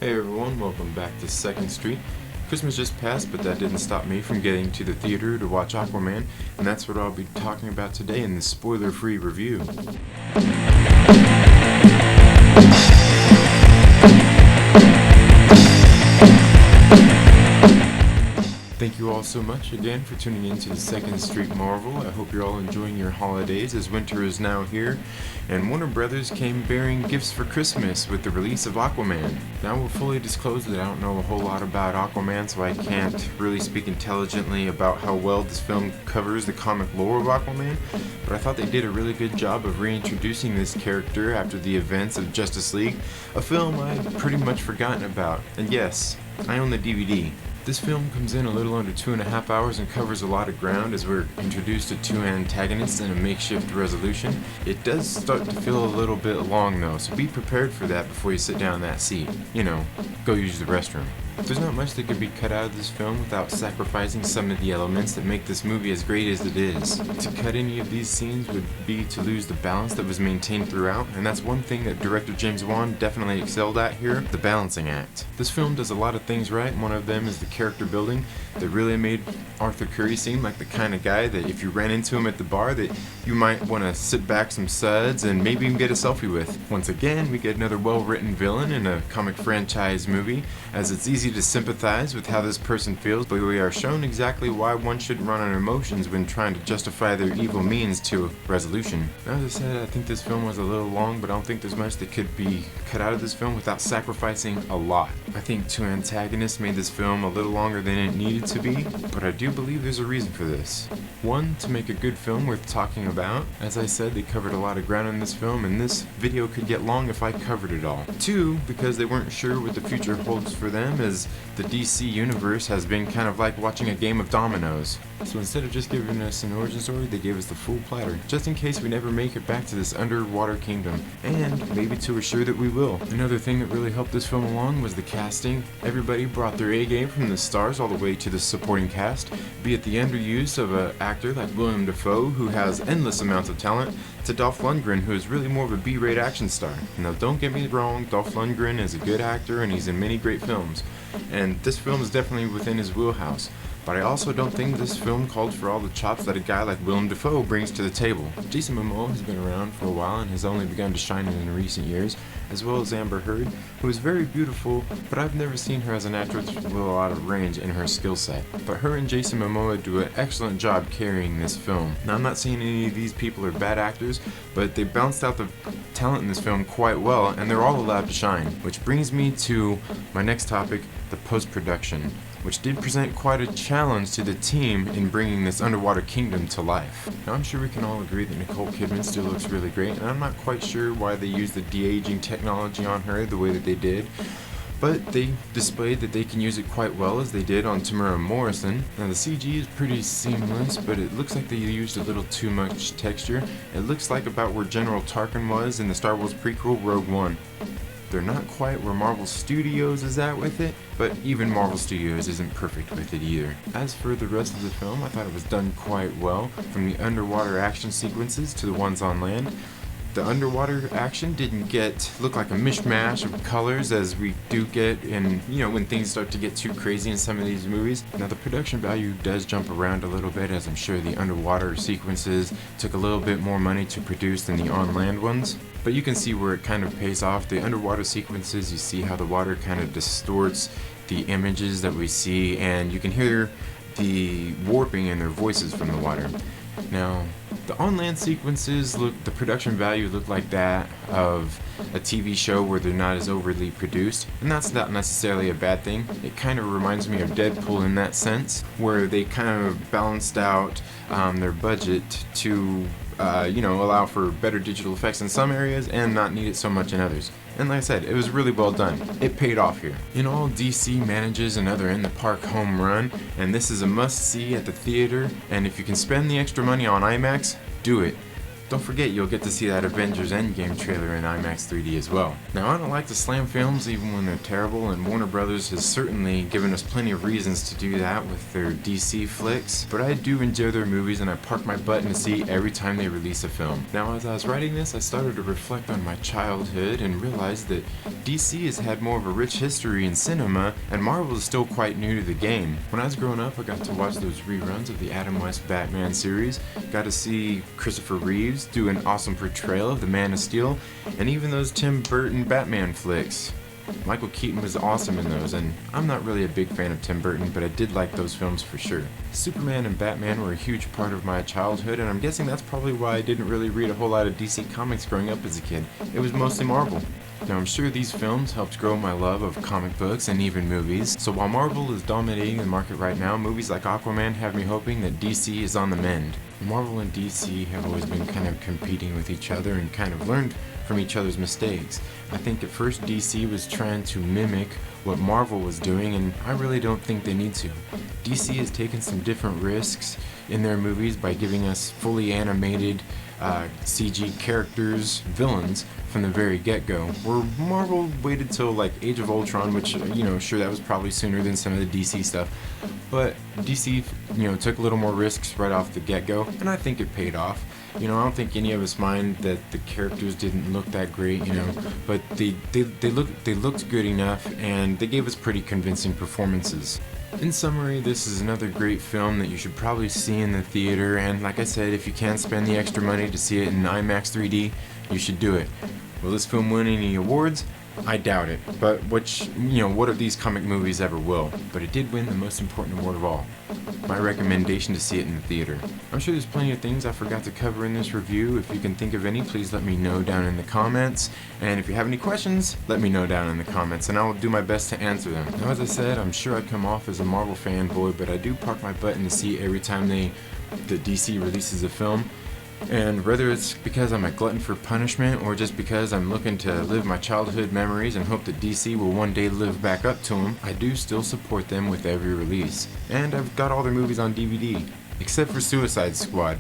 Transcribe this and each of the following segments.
Hey everyone, welcome back to 2nd Street. Christmas just passed, but that didn't stop me from getting to the theater to watch Aquaman, and that's what I'll be talking about today in this spoiler-free review. Thank you all so much again for tuning in to the 2nd Street Marvel. I hope you're all enjoying your holidays as winter is now here, and Warner Brothers came bearing gifts for Christmas with the release of Aquaman. Now, I will fully disclose that I don't know a whole lot about Aquaman, so I can't really speak intelligently about how well this film covers the comic lore of Aquaman, but I thought they did a really good job of reintroducing this character after the events of Justice League, a film I'd pretty much forgotten about. And yes, I own the DVD. This film comes in a little under 2.5 hours and covers a lot of ground as we're introduced to two antagonists in a makeshift resolution. It does start to feel a little bit long though, so be prepared for that before you sit down in that seat. You know, go use the restroom. There's not much that could be cut out of this film without sacrificing some of the elements that make this movie as great as it is. To cut any of these scenes would be to lose the balance that was maintained throughout, and that's one thing that director James Wan definitely excelled at here, the balancing act. This film does a lot of things right, and one of them is the character building that really made Arthur Curry seem like the kind of guy that if you ran into him at the bar that you might want to sit back some suds and maybe even get a selfie with. Once again, we get another well-written villain in a comic franchise movie, as it's easy to sympathize with how this person feels, but we are shown exactly why one shouldn't run on emotions when trying to justify their evil means to resolution. As I said, I think this film was a little long, but I don't think there's much that could be cut out of this film without sacrificing a lot. I think two antagonists made this film a little longer than it needed to be, but I do believe there's a reason for this. One, to make a good film worth talking about. As I said, they covered a lot of ground in this film, and this video could get long if I covered it all. Two, because they weren't sure what the future holds for them, as the DC universe has been kind of like watching a game of dominoes. So instead of just giving us an origin story, they gave us the full platter, just in case we never make it back to this underwater kingdom, and maybe to assure that we will. Another thing that really helped this film along was the casting. Everybody brought their A game, from the stars all the way to the supporting cast, be it the underuse of an actor like Willem Dafoe, who has endless amounts of talent, to Dolph Lundgren, who is really more of a B-rate action star. Now don't get me wrong, Dolph Lundgren is a good actor and he's in many great films, and this film is definitely within his wheelhouse. But I also don't think this film called for all the chops that a guy like Willem Dafoe brings to the table. Jason Momoa has been around for a while and has only begun to shine in recent years, as well as Amber Heard, who is very beautiful, but I've never seen her as an actress with a lot of range in her skill set. But her and Jason Momoa do an excellent job carrying this film. Now, I'm not saying any of these people are bad actors, but they balanced out the talent in this film quite well, and they're all allowed to shine. Which brings me to my next topic, the post-production, which did present quite a challenge to the team in bringing this underwater kingdom to life. Now, I'm sure we can all agree that Nicole Kidman still looks really great, and I'm not quite sure why they used the de-aging technology on her the way that they did, but they displayed that they can use it quite well, as they did on Tamara Morrison. Now, the CG is pretty seamless, but it looks like they used a little too much texture. It looks like about where General Tarkin was in the Star Wars prequel Rogue One. They're not quite where Marvel Studios is at with it, but even Marvel Studios isn't perfect with it either. As for the rest of the film, I thought it was done quite well, from the underwater action sequences to the ones on land. The underwater action didn't look like a mishmash of colors as we do get in, when things start to get too crazy in some of these movies. Now, the production value does jump around a little bit, as I'm sure the underwater sequences took a little bit more money to produce than the on-land ones. But you can see where it kind of pays off. The underwater sequences, you see how the water kind of distorts the images that we see, and you can hear the warping in their voices from the water. Now, the on-land sequences the production value looked like that of a TV show where they're not as overly produced, and that's not necessarily a bad thing. It kind of reminds me of Deadpool in that sense, where they kind of balanced out their budget to allow for better digital effects in some areas and not need it so much in others. And like I said, it was really well done. It paid off here. In all, DC manages another in-the-park home run, and this is a must-see at the theater, and if you can spend the extra money on IMAX, do it. Don't forget you'll get to see that Avengers Endgame trailer in IMAX 3D as well. Now, I don't like to slam films even when they're terrible, and Warner Brothers has certainly given us plenty of reasons to do that with their DC flicks, but I do enjoy their movies and I park my butt in a seat every time they release a film. Now, as I was writing this, I started to reflect on my childhood and realized that DC has had more of a rich history in cinema, and Marvel is still quite new to the game. When I was growing up, I got to watch those reruns of the Adam West Batman series, got to see Christopher Reeves do an awesome portrayal of the Man of Steel, and even those Tim Burton Batman flicks. Michael Keaton was awesome in those, and I'm not really a big fan of Tim Burton, but I did like those films for sure. Superman and Batman were a huge part of my childhood, and I'm guessing that's probably why I didn't really read a whole lot of DC Comics growing up as a kid. It was mostly Marvel. Now, I'm sure these films helped grow my love of comic books and even movies, so while Marvel is dominating the market right now, movies like Aquaman have me hoping that DC is on the mend. Marvel and DC have always been kind of competing with each other and kind of learned from each other's mistakes. I think at first DC was trying to mimic what Marvel was doing, and I really don't think they need to. DC has taken some different risks in their movies by giving us fully animated CG characters, villains, from the very get-go, where Marvel waited till like Age of Ultron, which, sure, that was probably sooner than some of the DC stuff, but DC, took a little more risks right off the get-go, and I think it paid off. I don't think any of us mind that the characters didn't look that great, but they looked good enough, and they gave us pretty convincing performances. In summary, this is another great film that you should probably see in the theater, and like I said, if you can spend the extra money to see it in IMAX 3D, you should do it. Will this film win any awards? I doubt it, but what of these comic movies ever will? But it did win the most important award of all. My recommendation to see it in the theater. I'm sure there's plenty of things I forgot to cover in this review. If you can think of any, please let me know down in the comments. And if you have any questions, let me know down in the comments, and I will do my best to answer them. Now, as I said, I'm sure I come off as a Marvel fanboy, but I do park my butt in the seat every time the DC releases a film. And whether it's because I'm a glutton for punishment or just because I'm looking to live my childhood memories and hope that DC will one day live back up to them, I do still support them with every release. And I've got all their movies on DVD, except for Suicide Squad,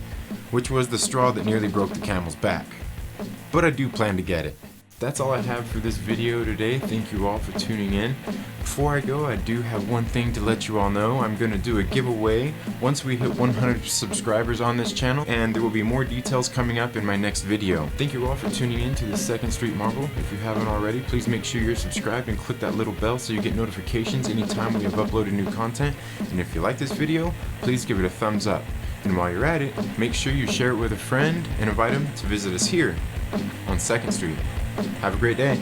which was the straw that nearly broke the camel's back. But I do plan to get it. That's all I have for this video today. Thank you all for tuning in. Before I go, I do have one thing to let you all know. I'm going to do a giveaway once we hit 100 subscribers on this channel, and there will be more details coming up in my next video. Thank you all for tuning in to the 2nd Street Marvel. If you haven't already, please make sure you're subscribed and click that little bell so you get notifications anytime we have uploaded new content. And if you like this video, please give it a thumbs up. And while you're at it, make sure you share it with a friend and invite them to visit us here on 2nd Street. Have a great day.